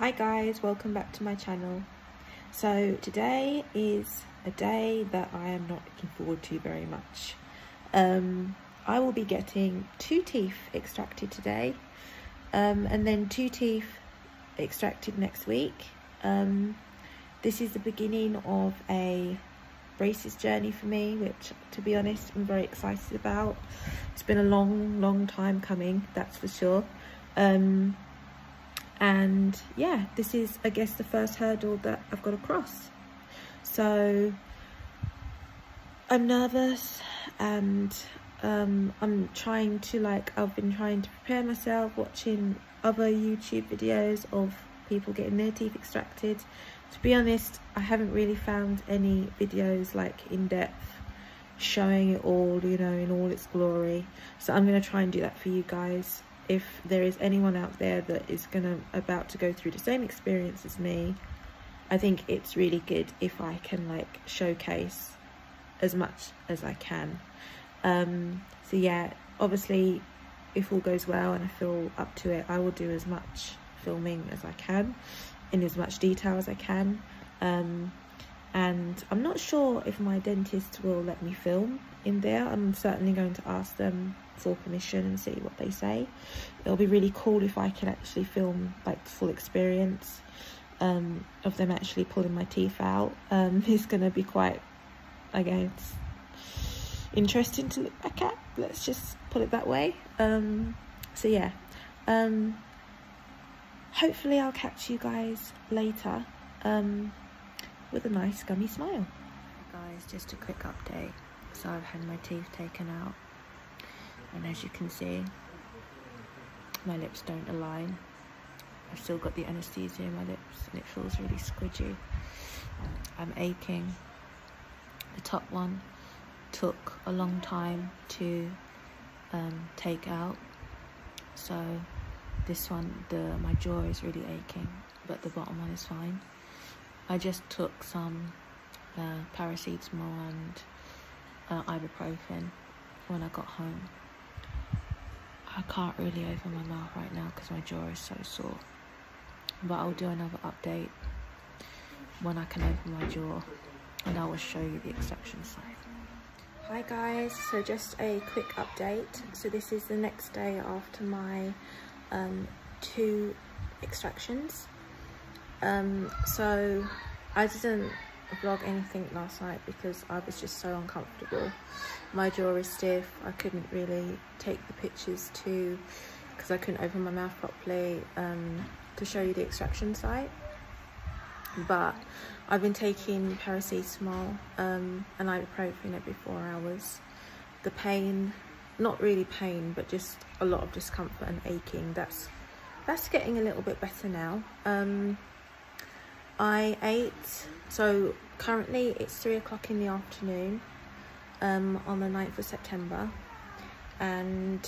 Hi guys, welcome back to my channel. So today is a day that I am not looking forward to very much. I will be getting 2 teeth extracted today, and then 2 teeth extracted next week. This is the beginning of a braces journey for me, which to be honest I'm very excited about. It's been a long time coming, that's for sure. And yeah, this is, I guess, the first hurdle that I've got to cross. So I'm nervous, and I'm trying to, I've been trying to prepare myself, watching other YouTube videos of people getting their teeth extracted. To be honest, I haven't really found any videos in depth showing it all, you know, in all its glory. So I'm going to try and do that for you guys. If there is anyone out there that is about to go through the same experience as me, I think it's really good if I can showcase as much as I can. So yeah, obviously if all goes well and I feel up to it, I will do as much filming as I can in as much detail as I can. And I'm not sure if my dentist will let me film in there. I'm certainly going to ask them for permission and see what they say. It'll be really cool if I can actually film the full experience of them actually pulling my teeth out. It's going to be quite, I guess, interesting to look back at. Let's just put it that way. So yeah, hopefully I'll catch you guys later with a nice gummy smile. Guys, just a quick update. So I've had my teeth taken out, and as you can see, my lips don't align. I've still got the anaesthesia in my lips and it feels really squidgy. I'm aching. The top one took a long time to take out, so this one, my jaw is really aching, but the bottom one is fine. I just took some paracetamol and ibuprofen when I got home. I can't really open my mouth right now because my jaw is so sore, but I'll do another update when I can open my jaw, and I will show you the extraction site. Hi guys, so just a quick update. So this is the next day after my 2 extractions. So I didn't vlog anything last night because I was just so uncomfortable. My jaw is stiff. I couldn't really take the pictures because I couldn't open my mouth properly to show you the extraction site. But I've been taking paracetamol and ibuprofen every 4 hours. The pain, not really pain, but just a lot of discomfort and aching, that's getting a little bit better now. I ate, so currently it's 3 o'clock in the afternoon on the 9th of September, and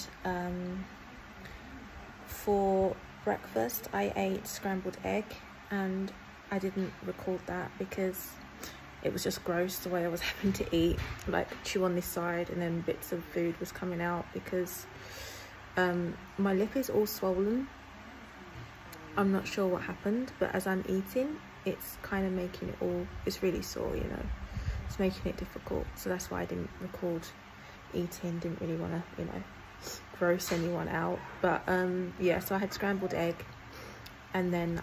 for breakfast I ate scrambled egg, and I didn't record that because it was just gross the way I was having to eat, chew on this side and then bits of food was coming out because my lip is all swollen. I'm not sure what happened, but as I'm eating, it's kind of making it all, it's really sore, you know, it's making it difficult. So that's why I didn't record eating, didn't really want to, you know, gross anyone out. But yeah, so I had scrambled egg, and then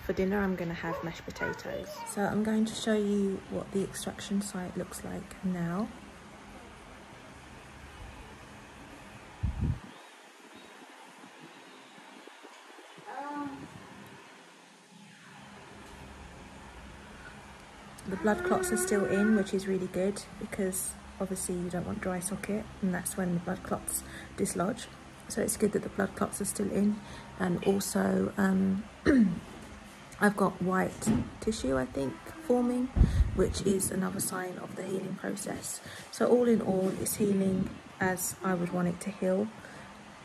for dinner I'm going to have mashed potatoes. So I'm going to show you what the extraction site looks like now. The blood clots are still in, which is really good because obviously you don't want dry socket, and that's when the blood clots dislodge. So it's good that the blood clots are still in. And also I've got white tissue, I think, forming, which is another sign of the healing process. So all in all, it's healing as I would want it to heal.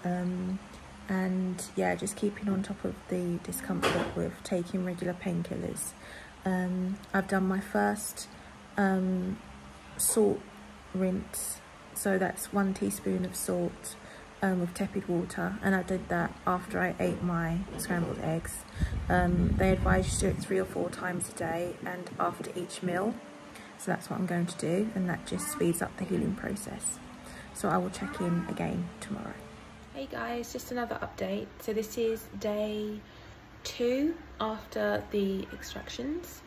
And yeah, just keeping on top of the discomfort with taking regular painkillers. I've done my first salt rinse, so that's 1 teaspoon of salt with tepid water, and I did that after I ate my scrambled eggs. They advise you to do it 3 or 4 times a day and after each meal. So that's what I'm going to do, and that just speeds up the healing process. So I will check in again tomorrow. Hey guys, just another update. So this is day 2 after the extractions.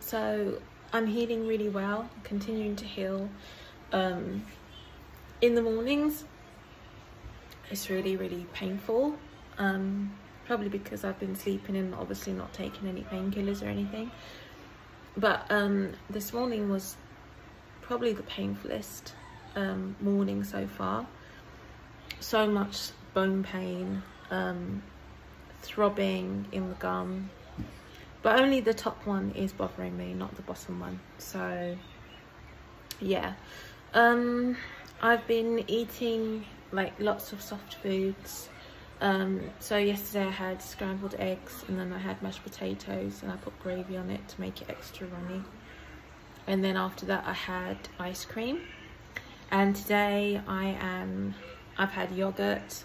So I'm healing really well, continuing to heal. In the mornings, it's really painful. Probably because I've been sleeping and obviously not taking any painkillers or anything. But this morning was probably the painfulest morning so far. So much bone pain, throbbing in the gum, but only the top one is bothering me, not the bottom one. So yeah, I've been eating like lots of soft foods. So yesterday I had scrambled eggs, and then I had mashed potatoes, and I put gravy on it to make it extra runny. And then after that I had ice cream. And today I've had yogurt,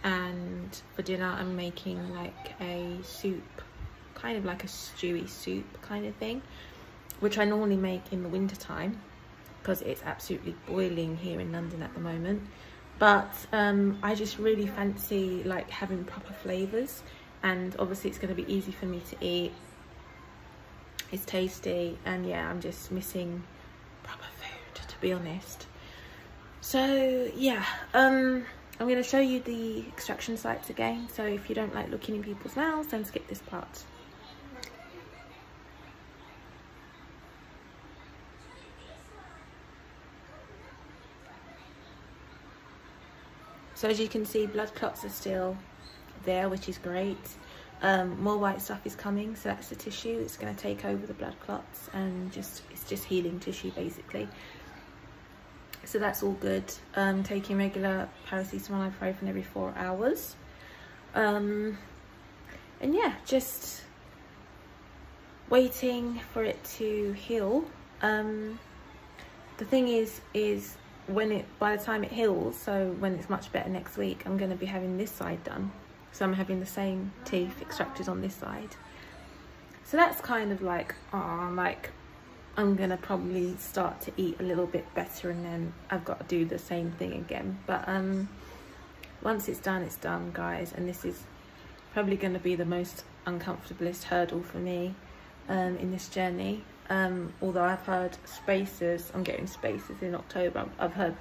and for dinner I'm making like a soup, kind of like a stewy soup kind of thing, which I normally make in the winter time because it's absolutely boiling here in London at the moment. But I just really fancy like having proper flavours, and obviously it's going to be easy for me to eat. It's tasty, and yeah, I'm just missing proper food, to be honest. So yeah, I'm going to show you the extraction sites again. So if you don't like looking in people's mouths, then skip this part. So as you can see, blood clots are still there, which is great. More white stuff is coming, so that's the tissue. It's going to take over the blood clots, and it's just healing tissue basically. So that's all good. Taking regular paracetamol ibuprofen every 4 hours. And yeah, just waiting for it to heal. The thing is by the time it heals, so when it's much better next week, I'm going to be having this side done. So I'm having the same teeth extracted on this side. So that's kind of like, I'm going to probably start to eat a little bit better, and then I've got to do the same thing again. But once it's done, guys. And this is probably going to be the most uncomfortablest hurdle for me in this journey. Although I've heard spacers, I'm getting spacers in October. I've heard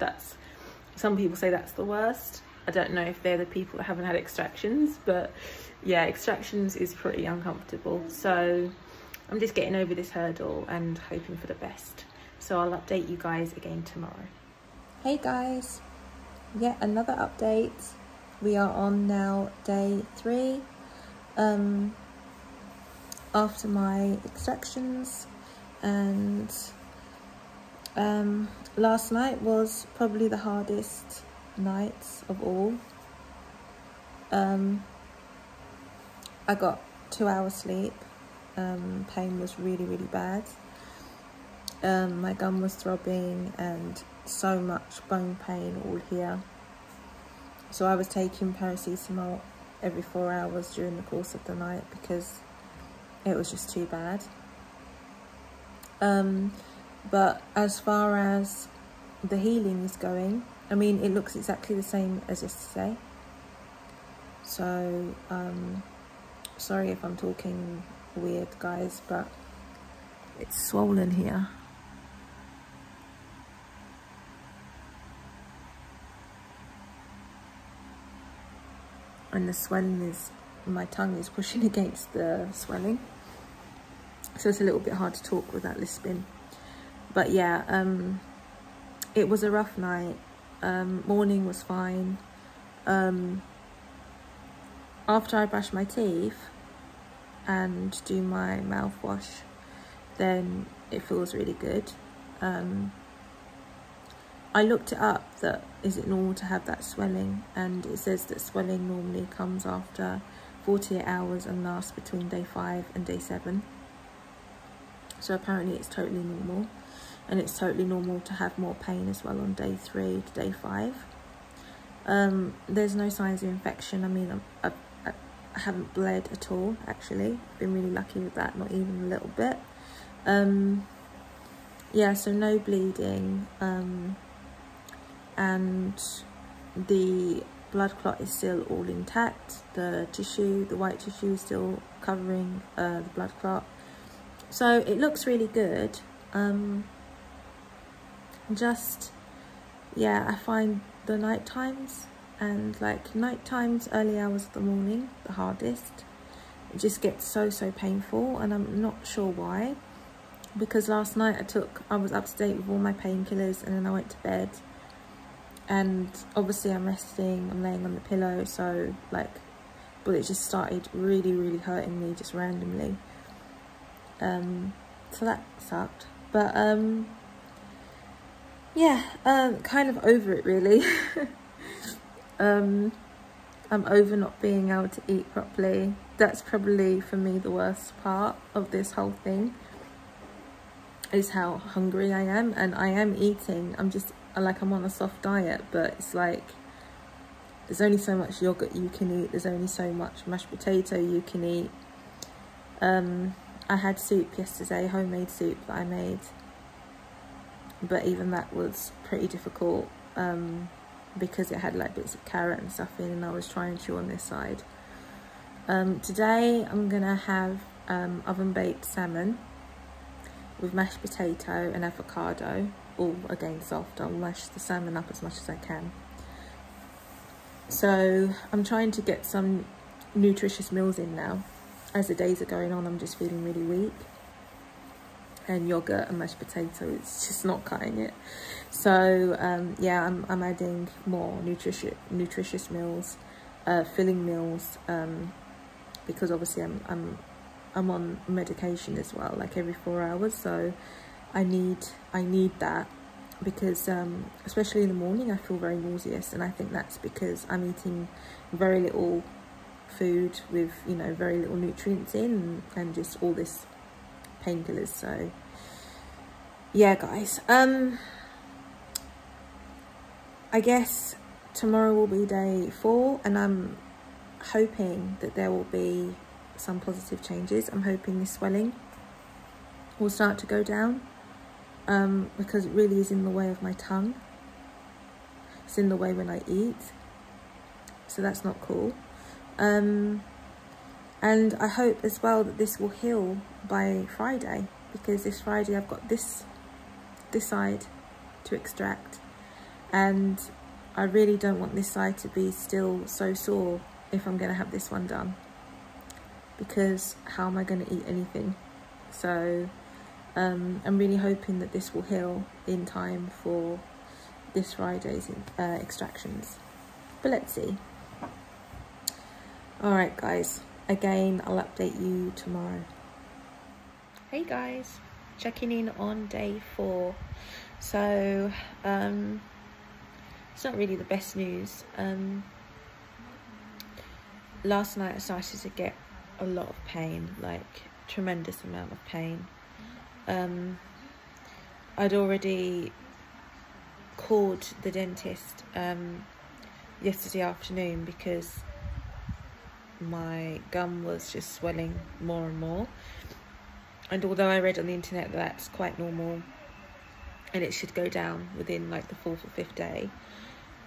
some people say that's the worst. I don't know if they're the people that haven't had extractions, but yeah, extractions is pretty uncomfortable. So I'm just getting over this hurdle and hoping for the best. So I'll update you guys again tomorrow. Hey guys, yet another update. We are on now day 3 after my extractions. And last night was probably the hardest night of all. I got 2 hours sleep. Pain was really bad. My gum was throbbing and so much bone pain all here. So I was taking paracetamol every 4 hours during the course of the night because it was just too bad. But as far as the healing is going, I mean, it looks exactly the same as yesterday. So sorry if I'm talking weird, guys, but it's swollen here. And the swelling is, my tongue is pushing against the swelling. So it's a little bit hard to talk without lisping. But yeah, it was a rough night. Morning was fine. After I brush my teeth and do my mouthwash, then it feels really good. I looked it up, that is it normal to have that swelling, and it says that swelling normally comes after 48 hours and lasts between day 5 and day 7. So apparently it's totally normal, and it's totally normal to have more pain as well on day 3 to day 5. There's no signs of infection. I mean, I haven't bled at all, actually. Been really lucky with that, not even a little bit. Yeah, so no bleeding, and the blood clot is still all intact. The tissue, the white tissue, is still covering the blood clot. So it looks really good. Just, yeah, I find the night times and like night times, early hours of the morning, the hardest. It just gets so painful, and I'm not sure why. Because last night I was up to date with all my painkillers, and then I went to bed. And obviously I'm resting, I'm laying on the pillow, so like, but it just started really hurting me just randomly. So that sucked. But yeah, kind of over it really. I'm over not being able to eat properly. That's probably for me the worst part of this whole thing, is how hungry I am. And I am eating, I'm on a soft diet, but it's like there's only so much yogurt you can eat, there's only so much mashed potato you can eat. I had soup yesterday, homemade soup that I made, but even that was pretty difficult, because it had like bits of carrot and stuff in, and I was trying to chew on this side. Today I'm gonna have oven baked salmon with mashed potato and avocado, all again soft. I'll mash the salmon up as much as I can. So I'm trying to get some nutritious meals in now. As the days are going on, I'm just feeling really weak, and yogurt and mashed potato, it's just not cutting it. So yeah, I'm adding more nutritious meals, filling meals, because obviously I'm on medication as well, like every 4 hours. So I need that, because especially in the morning I feel very nauseous, and I think that's because I'm eating very little food with, you know, very little nutrients in, and just all this painkillers. So yeah guys, I guess tomorrow will be day 4, and I'm hoping that there will be some positive changes. I'm hoping this swelling will start to go down, because it really is in the way of my tongue. It's in the way when I eat, so that's not cool. And I hope as well that this will heal by Friday, because this Friday I've got this side to extract, and I really don't want this side to be still so sore if I'm going to have this one done, because how am I going to eat anything? So I'm really hoping that this will heal in time for this Friday's extractions, but let's see. Alright guys, again I'll update you tomorrow. Hey guys, checking in on day 4. So it's not really the best news. Last night I started to get a lot of pain, like tremendous amount of pain. I'd already called the dentist yesterday afternoon, because my gum was just swelling more and more, and although I read on the internet that that's quite normal and it should go down within like the 4th or 5th day,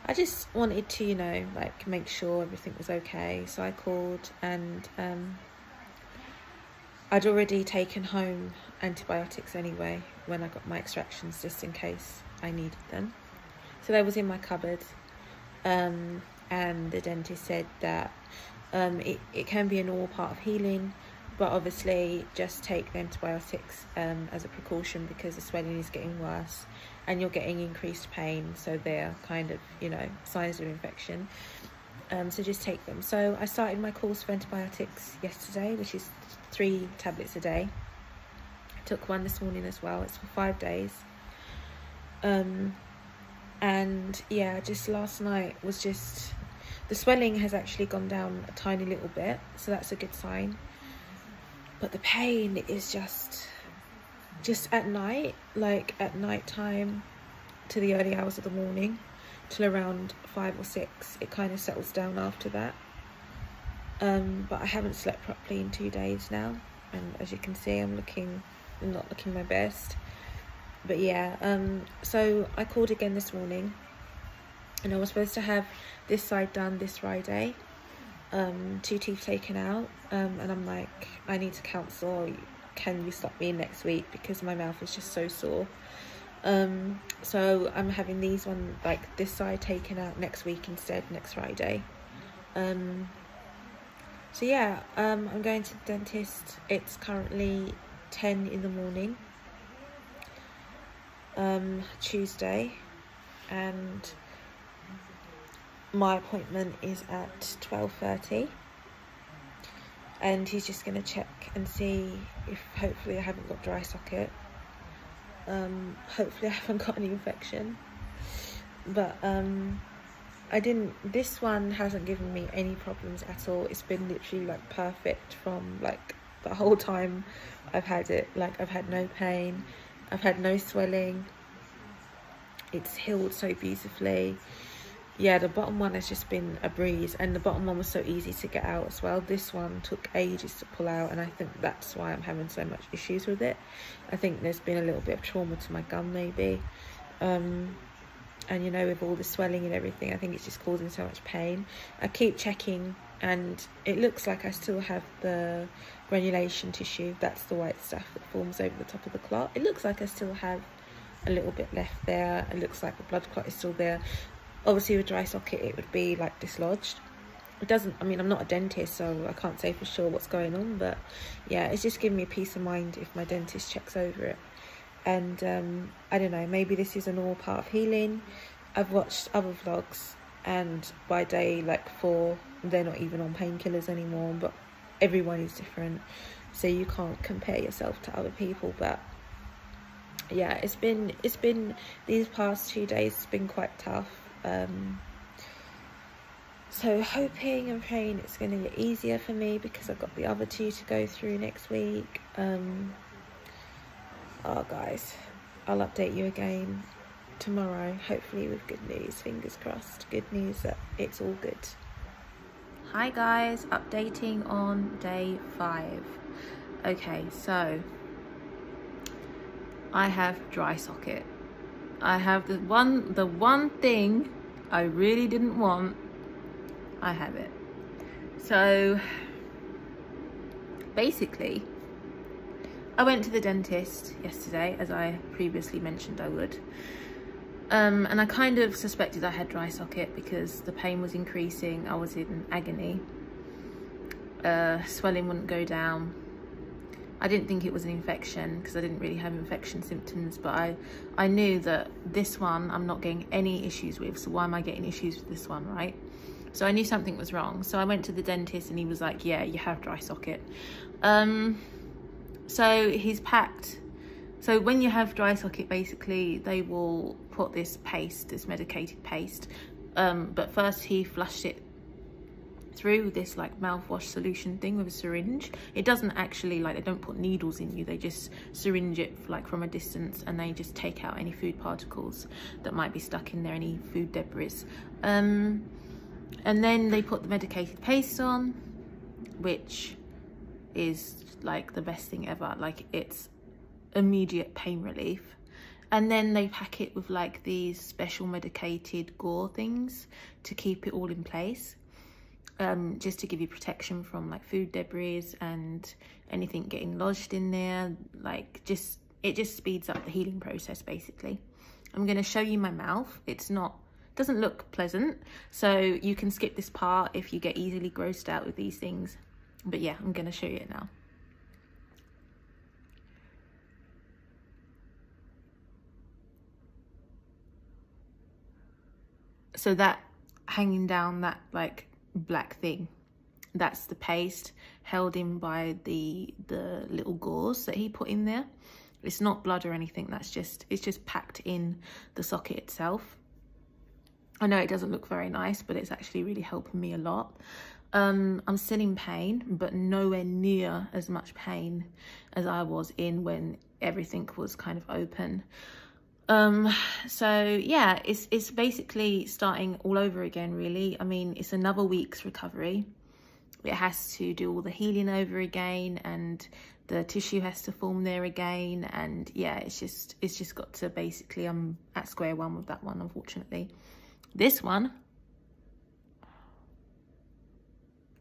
I just wanted to, you know, like make sure everything was okay. So I called, and I'd already taken home antibiotics anyway when I got my extractions, just in case I needed them. So that was in my cupboard, and the dentist said that it can be a normal part of healing, but obviously just take the antibiotics as a precaution, because the swelling is getting worse and you're getting increased pain, so they're kind of, you know, signs of infection. So just take them. So I started my course of antibiotics yesterday, which is 3 tablets a day. I took one this morning as well. It's for 5 days. And yeah, just last night was just, the swelling has actually gone down a tiny little bit, so that's a good sign. But the pain is just at night, like at night time to the early hours of the morning. till around 5 or 6. It kind of settles down after that. But I haven't slept properly in 2 days now, and as you can see, I'm not looking my best. But yeah, so I called again this morning, and I was supposed to have this side done this Friday, 2 teeth taken out, and I'm like, I need to cancel. Can you stop me next week, because my mouth is just so sore. So I'm having these one, like this side, taken out next week instead, next Friday. So yeah, I'm going to the dentist. It's currently 10 in the morning, Tuesday, and my appointment is at 12:30, and he's just going to check and see if hopefully I haven't got dry socket. Hopefully I haven't got any infection, but this one hasn't given me any problems at all. It's been literally like perfect from like the whole time I've had it. Like, I've had no pain, I've had no swelling, it's healed so beautifully. Yeah, the bottom one has just been a breeze, and the bottom one was so easy to get out as well. This one took ages to pull out, and I think that's why I'm having so much issues with it. I think there's been a little bit of trauma to my gum maybe, and you know, with all the swelling and everything, I think it's just causing so much pain. I keep checking, and it looks like I still have the granulation tissue. That's the white stuff that forms over the top of the clot. It looks like I still have a little bit left there. It looks like the blood clot is still there. Obviously with dry socket it would be like dislodged. It doesn't, I mean, I'm not a dentist, so I can't say for sure what's going on, but yeah, it's just giving me peace of mind if my dentist checks over it. And I don't know, maybe this is a normal part of healing. I've watched other vlogs, and by day like 4 they're not even on painkillers anymore, but everyone is different, so you can't compare yourself to other people. But yeah, it's been these past 2 days, it's been quite tough. So hoping and praying it's going to get easier for me, because I've got the other 2 to go through next week. Oh guys, I'll update you again tomorrow, hopefully with good news. Fingers crossed, good news that it's all good. Hi guys, updating on day 5. Okay, so I have dry socket. I have the one thing I really didn't want. I have it. So basically, I went to the dentist yesterday, as I previously mentioned I would. And I kind of suspected I had dry socket because the pain was increasing. I was in agony. Swelling wouldn't go down. I didn't think it was an infection because I didn't really have infection symptoms, but I knew that this one I'm not getting any issues with, so why am I getting issues with this one, right? So I knew something was wrong. So I went to the dentist and he was like, yeah, you have dry socket. So he's packed. So when you have dry socket, basically they will put this paste, this medicated paste, but first he flushed it through this like mouthwash solution thing with a syringe. It doesn't actually, like, they don't put needles in you, they just syringe it like from a distance, and they just take out any food particles that might be stuck in there, any food debris. And then they put the medicated paste on, which is like the best thing ever. Like, it's immediate pain relief. And then they pack it with like these special medicated gore things to keep it all in place. Just to give you protection from like food debris and anything getting lodged in there. Like, it just speeds up the healing process basically. I'm going to show you my mouth. Doesn't look pleasant, so you can skip this part if you get easily grossed out with these things. But yeah, I'm going to show you it now. So that hanging down, that like black thing, that's the paste held in by the little gauze that he put in there. It's not blood or anything, it's just packed in the socket itself. I know it doesn't look very nice, but it's actually really helping me a lot. I'm still in pain, but nowhere near as much pain as I was in when everything was kind of open. So yeah, it's basically starting all over again, really. I mean, it's another week's recovery. It has to do all the healing over again, and the tissue has to form there again, and yeah, it's just got to basically, I'm at square one with that one, unfortunately. This one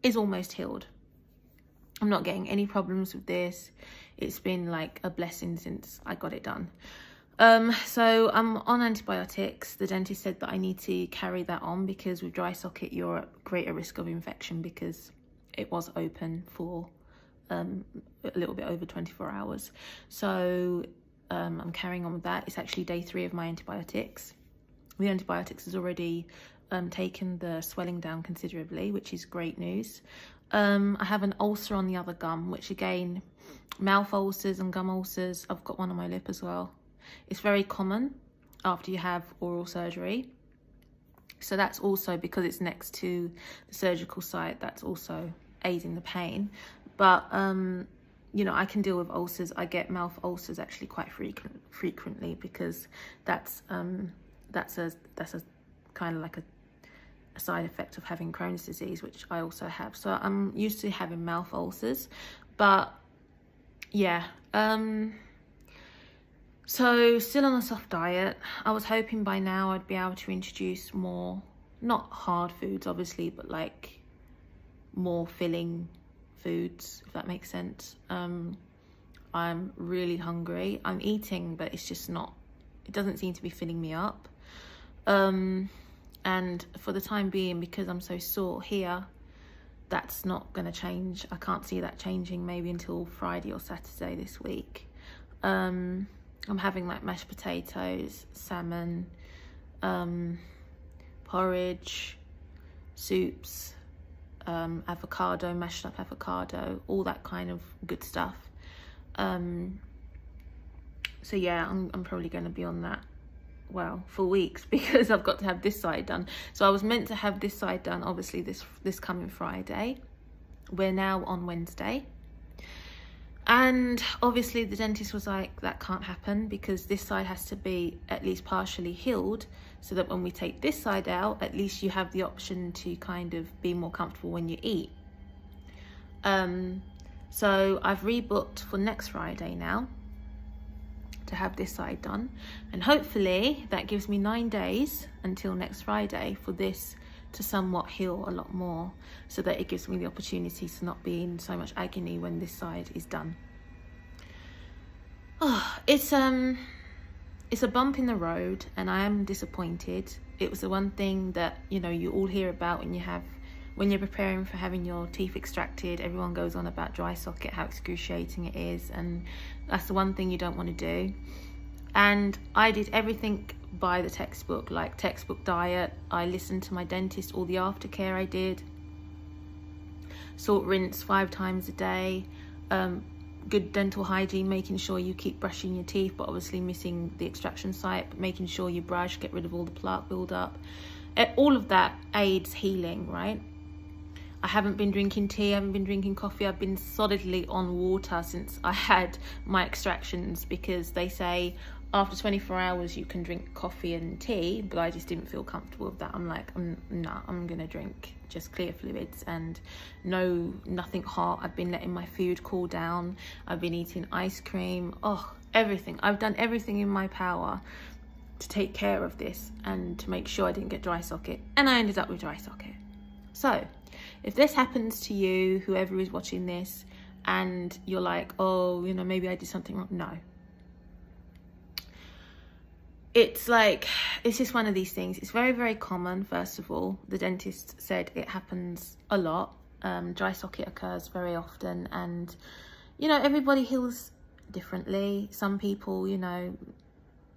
is almost healed. I'm not getting any problems with this. It's been like a blessing since I got it done. So I'm on antibiotics. The dentist said that I need to carry that on because with dry socket you're at greater risk of infection because it was open for a little bit over 24 hours. So I'm carrying on with that. It's actually day 3 of my antibiotics. The antibiotics has already taken the swelling down considerably, which is great news. I have an ulcer on the other gum, which again, mouth ulcers and gum ulcers, I've got one on my lip as well. It's very common after you have oral surgery. So that's also, because it's next to the surgical site, that's also aiding the pain. But, you know, I can deal with ulcers. I get mouth ulcers actually quite frequently because that's a kind of like a side effect of having Crohn's disease, which I also have. So I'm used to having mouth ulcers, but yeah. So still on a soft diet. I was hoping by now I'd be able to introduce more, not hard foods obviously, but like more filling foods, if that makes sense. I'm really hungry. I'm eating, but it's just not, it doesn't seem to be filling me up. And for the time being, because I'm so sore here, that's not going to change. I can't see that changing maybe until Friday or Saturday this week. I'm having like mashed potatoes, salmon, porridge, soups, avocado, mashed up avocado, all that kind of good stuff. So yeah, I'm probably going to be on that, well, for weeks, because I've got to have this side done. So I was meant to have this side done obviously this coming Friday. We're now on Wednesday. And obviously the dentist was like, that can't happen because this side has to be at least partially healed so that when we take this side out, at least you have the option to kind of be more comfortable when you eat. So I've rebooked for next Friday now to have this side done. And hopefully that gives me 9 days until next Friday for this to somewhat heal a lot more, so that it gives me the opportunity to not be in so much agony when this side is done. Oh, it's a bump in the road and I am disappointed. It was the one thing that, you know, you all hear about when you're preparing for having your teeth extracted. Everyone goes on about dry socket, how excruciating it is, and that's the one thing you don't want to do. And I did everything by the textbook, like textbook diet. I listened to my dentist, all the aftercare I did. Salt rinse 5 times a day. Good dental hygiene, making sure you keep brushing your teeth, but obviously missing the extraction site, but making sure you brush, get rid of all the plaque build-up. All of that aids healing, right? I haven't been drinking tea, I haven't been drinking coffee. I've been solidly on water since I had my extractions, because they say after 24 hours you can drink coffee and tea, but I just didn't feel comfortable with that. I'm like, nah, I'm gonna drink just clear fluids and nothing hot. I've been letting my food cool down. I've been eating ice cream, everything. I've done everything in my power to take care of this and to make sure I didn't get dry socket, and I ended up with dry socket. So if this happens to you, whoever is watching this, and you're like, oh, you know, maybe I did something wrong, no. It's like, it's just one of these things. It's very, very common, first of all. The dentist said it happens a lot. Dry socket occurs very often, and, you know, everybody heals differently. Some people, you know,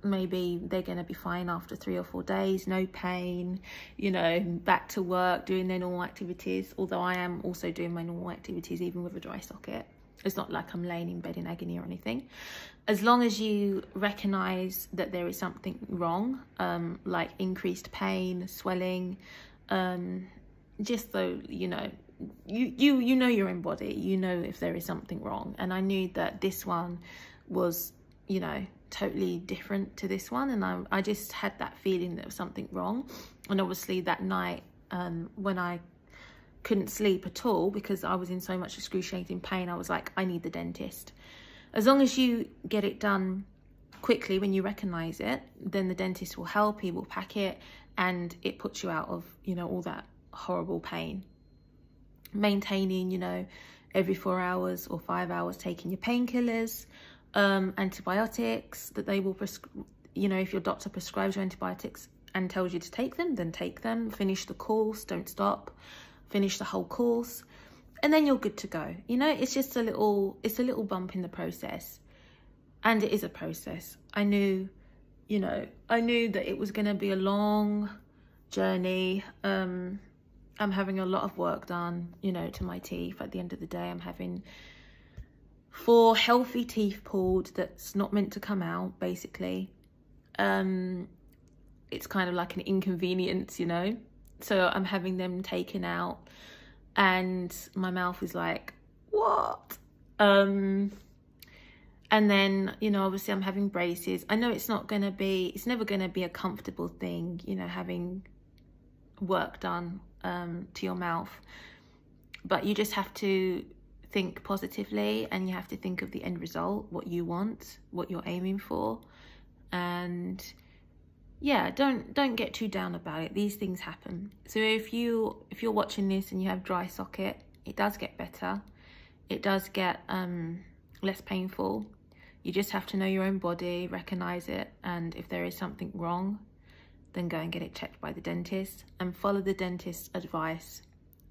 maybe they're going to be fine after 3 or 4 days, no pain, you know, back to work, doing their normal activities. Although I am also doing my normal activities even with a dry socket. It's not like I'm laying in bed in agony or anything. As long as you recognize that there is something wrong, like increased pain, swelling, just so you know, you know your own body, you know if there is something wrong. And I knew that this one was, you know, totally different to this one, and I just had that feeling there was something wrong. And obviously that night, when I couldn't sleep at all because I was in so much excruciating pain, I was like, I need the dentist. As long as you get it done quickly when you recognize it, then the dentist will help, he will pack it, and it puts you out of, you know, all that horrible pain. Maintaining, you know, every 4 hours or 5 hours taking your painkillers, antibiotics that they will you know, if your doctor prescribes you antibiotics and tells you to take them, then take them. Finish the course, don't stop, finish the whole course, and then you're good to go. You know, it's just a little bump in the process, and it is a process. I knew, you know, I knew that it was going to be a long journey. I'm having a lot of work done, you know, to my teeth. At the end of the day, I'm having 4 healthy teeth pulled that's not meant to come out, basically. It's kind of like an inconvenience, you know. So I'm having them taken out, and my mouth is like, what? And then, you know, obviously I'm having braces. I know it's never going to be a comfortable thing, you know, having work done to your mouth, but you just have to think positively, and you have to think of the end result, what you want, what you're aiming for. And yeah, don't get too down about it. These things happen. So if you're watching this and you have dry socket, it does get better. It does get less painful. You just have to know your own body, recognize it, and if there is something wrong, then go and get it checked by the dentist and follow the dentist's advice.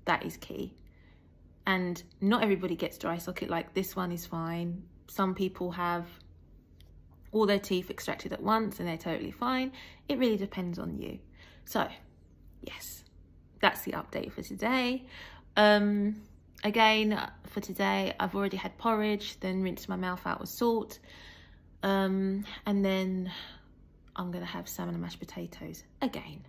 That is key. And not everybody gets dry socket. Like, this one is fine. Some people have all their teeth extracted at once and they're totally fine. It really depends on you. So yes, that's the update for today. Again, for today, I've already had porridge, then rinsed my mouth out with salt. And then I'm gonna have salmon and mashed potatoes again.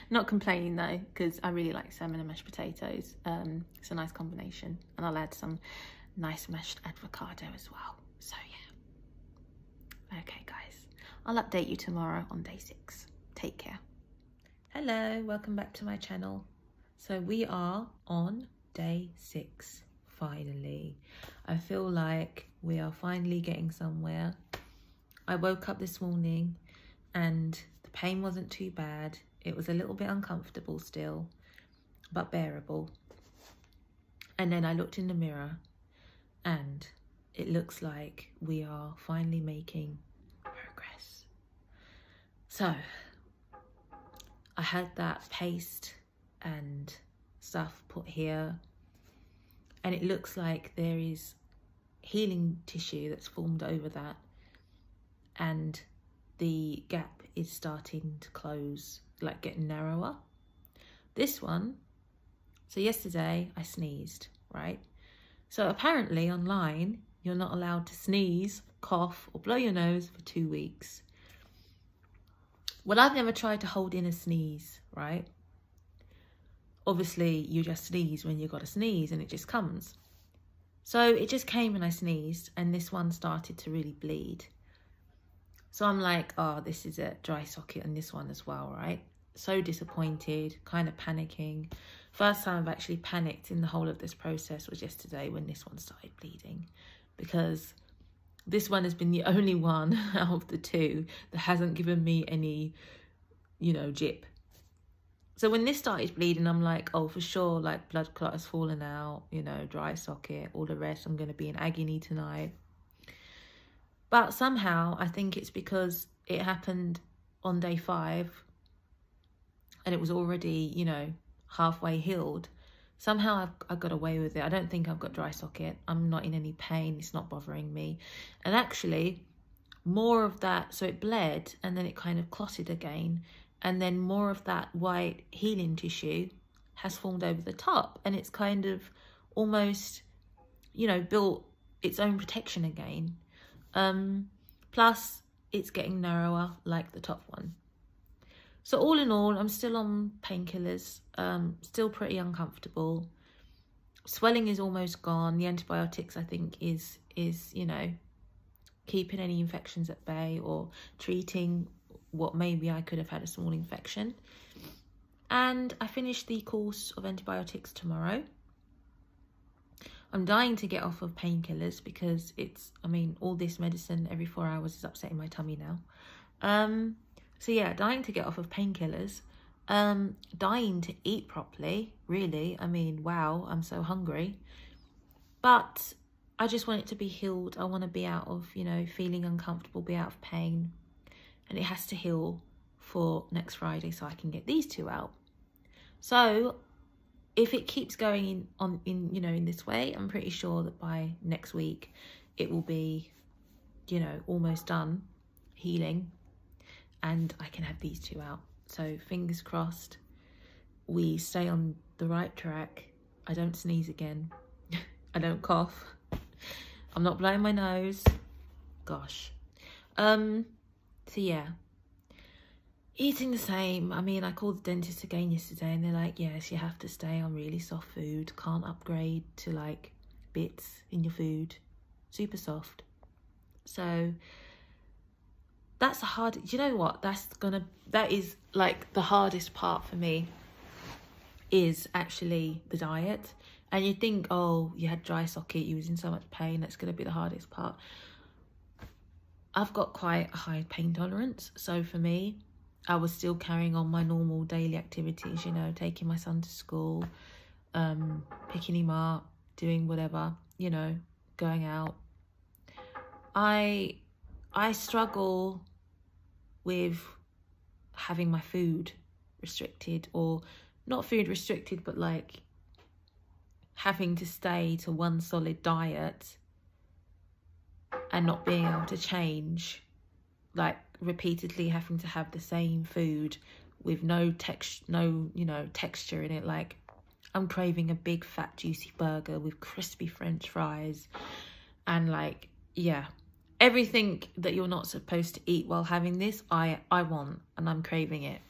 Not complaining though, because I really like salmon and mashed potatoes. It's a nice combination, and I'll add some nice mashed avocado as well. So yeah. Okay guys, I'll update you tomorrow on day 6. Take care. Hello, welcome back to my channel. So we are on day 6, finally. I feel like we are finally getting somewhere. I woke up this morning and the pain wasn't too bad. It was a little bit uncomfortable still, but bearable. And then I looked in the mirror and it looks like we are finally making progress. So I had that paste and stuff put here, and it looks like there is healing tissue that's formed over that, and the gap is starting to close, like getting narrower. This one, so yesterday I sneezed, right? So apparently online you're not allowed to sneeze, cough or blow your nose for 2 weeks. Well, I've never tried to hold in a sneeze, right? Obviously you just sneeze when you've got to sneeze and it just comes. So it just came and I sneezed, and this one started to really bleed. So I'm like, oh, this is a dry socket on this one as well, right? So disappointed, kind of panicking. First time I've actually panicked in the whole of this process was yesterday when this one started bleeding, because this one has been the only one out of the 2 that hasn't given me any, you know, jip. So when this started bleeding, I'm like, oh, for sure, like blood clot has fallen out, you know, dry socket, all the rest. I'm going to be in agony tonight. But somehow I think it's because it happened on day 5 and it was already, you know, halfway healed. Somehow I've got away with it. I don't think I've got dry socket. I'm not in any pain. It's not bothering me. And actually more of that, so it bled and then it kind of clotted again. And then more of that white healing tissue has formed over the top, and it's kind of almost, you know, built its own protection again. Plus it's getting narrower like the top one. So all in all, I'm still on painkillers, still pretty uncomfortable. Swelling is almost gone. The antibiotics, I think, is, you know, keeping any infections at bay or treating what maybe I could have had a small infection. And I finish the course of antibiotics tomorrow. I'm dying to get off of painkillers because it's, I mean, all this medicine every 4 hours is upsetting my tummy now. So yeah, dying to get off of painkillers. Dying to eat properly, really. I mean, wow, I'm so hungry. But I just want it to be healed. I want to be out of, you know, feeling uncomfortable, be out of pain. And it has to heal for next Friday so I can get these 2 out. So if it keeps going in this way, I'm pretty sure that by next week it will be, you know, almost done healing and I can have these 2 out. So fingers crossed we stay on the right track. I don't sneeze again. I don't cough. I'm not blowing my nose. Gosh. So yeah. Eating the same. I mean, I called the dentist again yesterday and they're like, yes, you have to stay on really soft food. Can't upgrade to like bits in your food. Super soft. So that's the hard, do you know what? That is like the hardest part for me, is actually the diet. And you think, oh, you had dry socket, you was in so much pain, that's going to be the hardest part. I've got quite a high pain tolerance. So for me, I was still carrying on my normal daily activities, you know, taking my son to school, picking him up, doing whatever, you know, going out. I struggle with having my food restricted, or not food restricted, but like having to stay to one solid diet and not being able to change, like repeatedly having to have the same food with no texture in it. Like I'm craving a big fat juicy burger with crispy French fries and like, yeah, everything that you're not supposed to eat while having this, I want, and I'm craving it.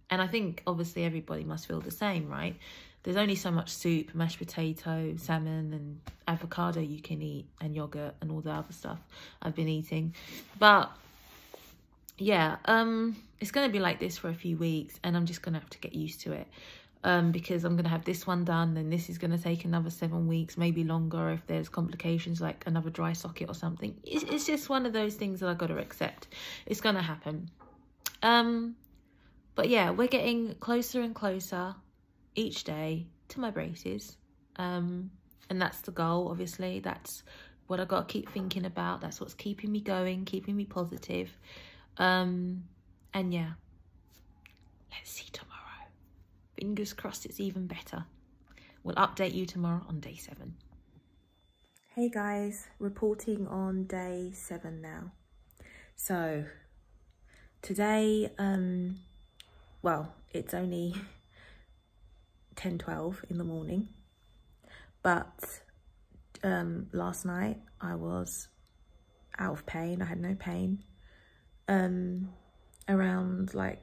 And I think obviously everybody must feel the same, right? There's only so much soup, mashed potato, salmon and avocado you can eat, and yogurt and all the other stuff I've been eating. But yeah, it's going to be like this for a few weeks and I'm just going to have to get used to it. Because I'm going to have this one done, then this is going to take another 7 weeks, maybe longer if there's complications like another dry socket or something. It's just one of those things that I've got to accept. It's going to happen. But yeah, we're getting closer and closer each day to my braces. And that's the goal, obviously. That's what I've got to keep thinking about. That's what's keeping me going, keeping me positive. And yeah, let's see tomorrow. Fingers crossed it's even better. We'll update you tomorrow on day 7. Hey guys, reporting on day 7 now. So today, well, it's only 10:12 in the morning, but last night I was out of pain. I had no pain. Around like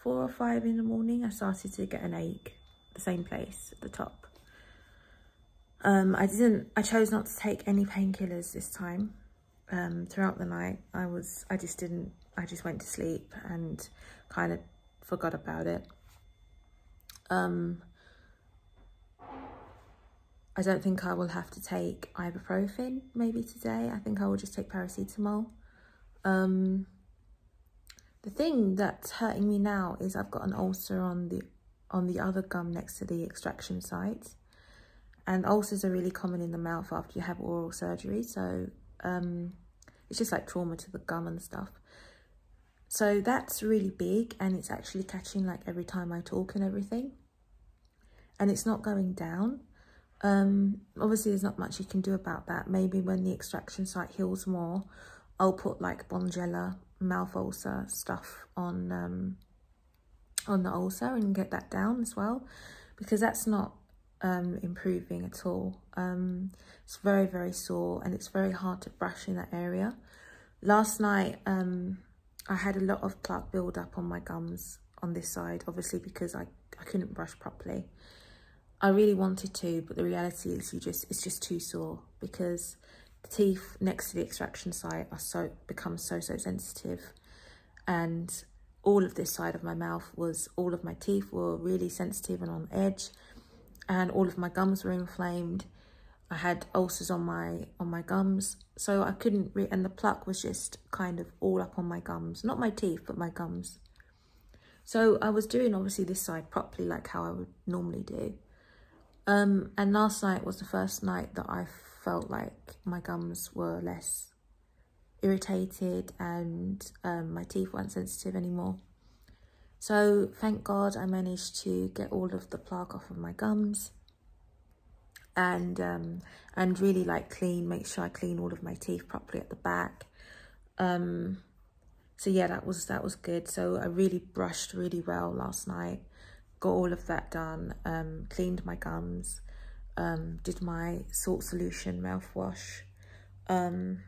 4 or 5 in the morning, I started to get an ache, the same place at the top. I chose not to take any painkillers this time. Throughout the night, I just went to sleep and kind of forgot about it. I don't think I will have to take ibuprofen maybe today. I think I will just take paracetamol. The thing that's hurting me now is I've got an ulcer on the other gum next to the extraction site, and ulcers are really common in the mouth after you have oral surgery. So it's just like trauma to the gum and stuff. So that's really big, and it's actually catching like every time I talk and everything, and it's not going down. Obviously there's not much you can do about that. Maybe when the extraction site heals more, I'll put like Bonjela mouth ulcer stuff on the ulcer and get that down as well, because that's not improving at all. It's very, very sore and it's very hard to brush in that area. Last night I had a lot of plaque build up on my gums on this side, obviously because I couldn't brush properly. I really wanted to, but the reality is it's just too sore, because the teeth next to the extraction site are become so sensitive, and all of this side of my mouth all of my teeth were really sensitive and on edge, and all of my gums were inflamed. I had ulcers on my gums, so I couldn't and the plaque was just kind of all up on my gums, not my teeth, but my gums. So I was doing obviously this side properly, like how I would normally do. And last night was the first night that I felt like my gums were less irritated and my teeth weren't sensitive anymore. So thank God I managed to get all of the plaque off of my gums, and really like make sure I clean all of my teeth properly at the back. So yeah, that was good. So I really brushed really well last night, got all of that done, cleaned my gums, did my salt solution mouthwash, and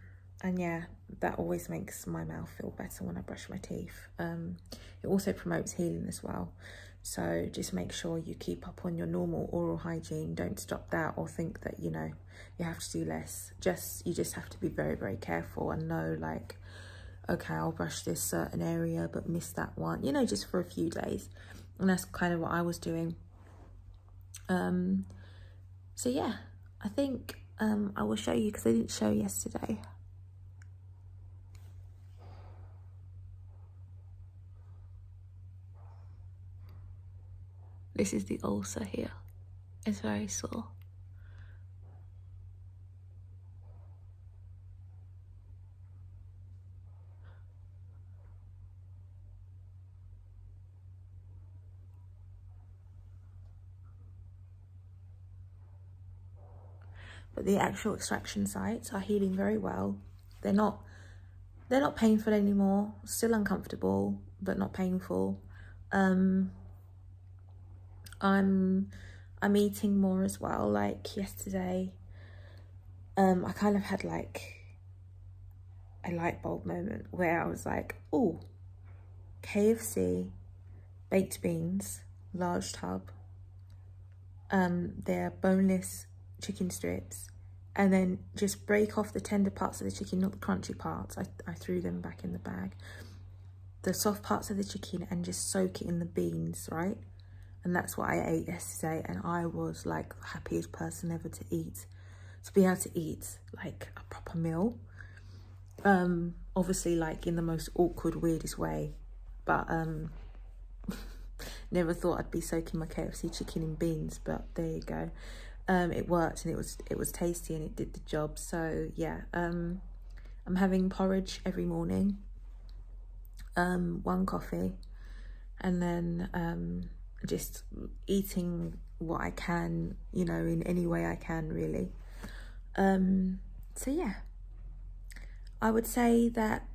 yeah, that always makes my mouth feel better when I brush my teeth. It also promotes healing as well. So just make sure you keep up on your normal oral hygiene. Don't stop that or think that, you know, you have to do less. You just have to be very, very careful and know, like, okay, I'll brush this certain area but miss that one, you know, just for a few days. And that's kind of what I was doing. So yeah, I think I will show you, because I didn't show yesterday. This is the ulcer here. It's very sore. But the actual extraction sites are healing very well. They're not painful anymore. Still uncomfortable, but not painful. I'm eating more as well. Like yesterday, I kind of had like a light bulb moment where I was like, oh, KFC, baked beans, large tub, they're boneless chicken strips, and then just break off the tender parts of the chicken, not the crunchy parts. I threw them back in the bag. The soft parts of the chicken, and just soak it in the beans, right? And that's what I ate yesterday, and I was like the happiest person ever to be able to eat like a proper meal. Obviously like in the most awkward, weirdest way, but never thought I'd be soaking my KFC chicken in beans, but there you go. It worked, and it was tasty, and it did the job. So yeah, I'm having porridge every morning, 1 coffee, and then just eating what I can, you know, in any way I can, really. So yeah, I would say that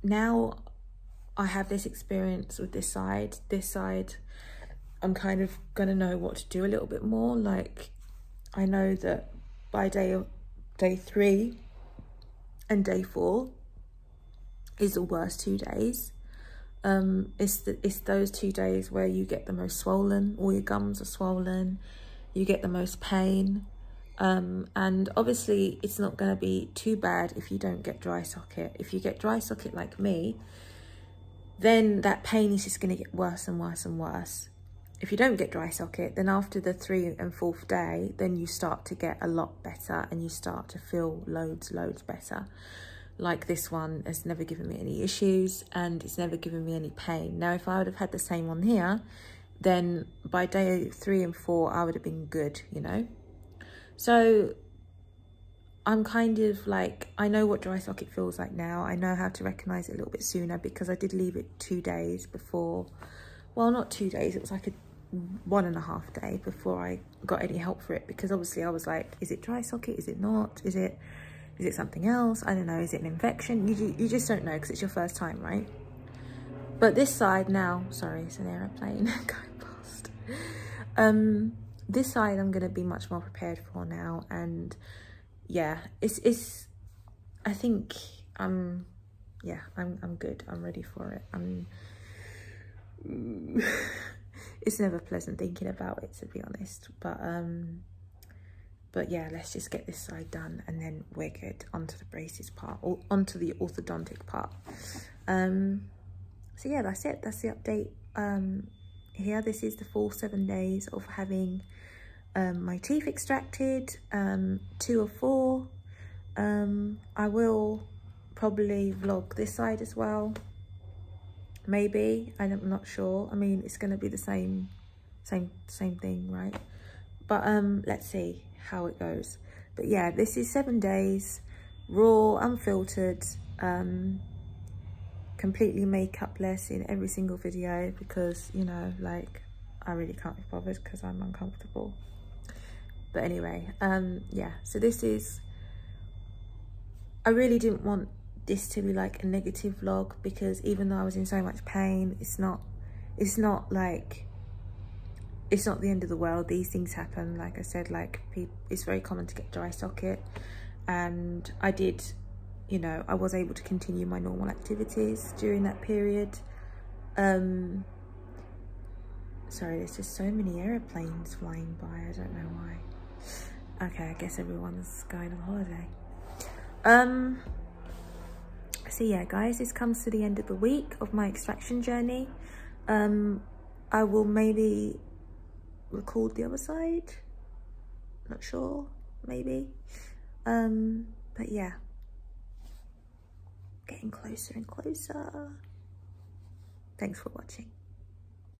now I have this experience with this side, I'm kind of gonna know what to do a little bit more. Like, I know that by day 3 and day 4 is the worst 2 days. It's those 2 days where you get the most swollen, all your gums are swollen, you get the most pain. And obviously it's not going to be too bad if you don't get dry socket. If you get dry socket like me, then that pain is just going to get worse and worse and worse. If you don't get dry socket, then after the 3rd and 4th day, then you start to get a lot better, and you start to feel loads better. Like this one has never given me any issues, and it's never given me any pain. Now, if I would have had the same one here, then by day 3 and 4, I would have been good, you know? So I'm kind of like, I know what dry socket feels like now. I know how to recognise it a little bit sooner, because I did leave it 2 days before. Well, not 2 days, it was like a 1.5 day before I got any help for it, because obviously I was like, is it dry socket? Is it not? Is it something else? I don't know. Is it an infection? You just don't know, because it's your first time, right? But this side now, sorry, it's an aeroplane going past. This side I'm going to be much more prepared for now, and yeah, it's I think I'm good. I'm ready for it. It's never pleasant thinking about it, to be honest, but But yeah, let's just get this side done and then we're good. Onto the braces part, or onto the orthodontic part. So yeah, that's it. That's the update here. This is the full 7 days of having my teeth extracted, 2 of 4. I will probably vlog this side as well. Maybe, I'm not sure. I mean, it's going to be the same thing, right? But let's see how it goes. But yeah, this is 7 days, raw, unfiltered, completely makeup-less in every single video because, you know, like, I really can't be bothered because I'm uncomfortable. But anyway, yeah, so this is, I really didn't want this to be like a negative vlog, because even though I was in so much pain, it's not like, it's not the end of the world. These things happen. Like I said, like, it's very common to get dry socket, and I did, you know, I was able to continue my normal activities during that period. Sorry, there's just so many airplanes flying by, I don't know why. Okay, I guess everyone's going on holiday. So yeah, guys, this comes to the end of the week of my extraction journey. I will maybe record the other side, not sure, maybe. But yeah, getting closer and closer. Thanks for watching.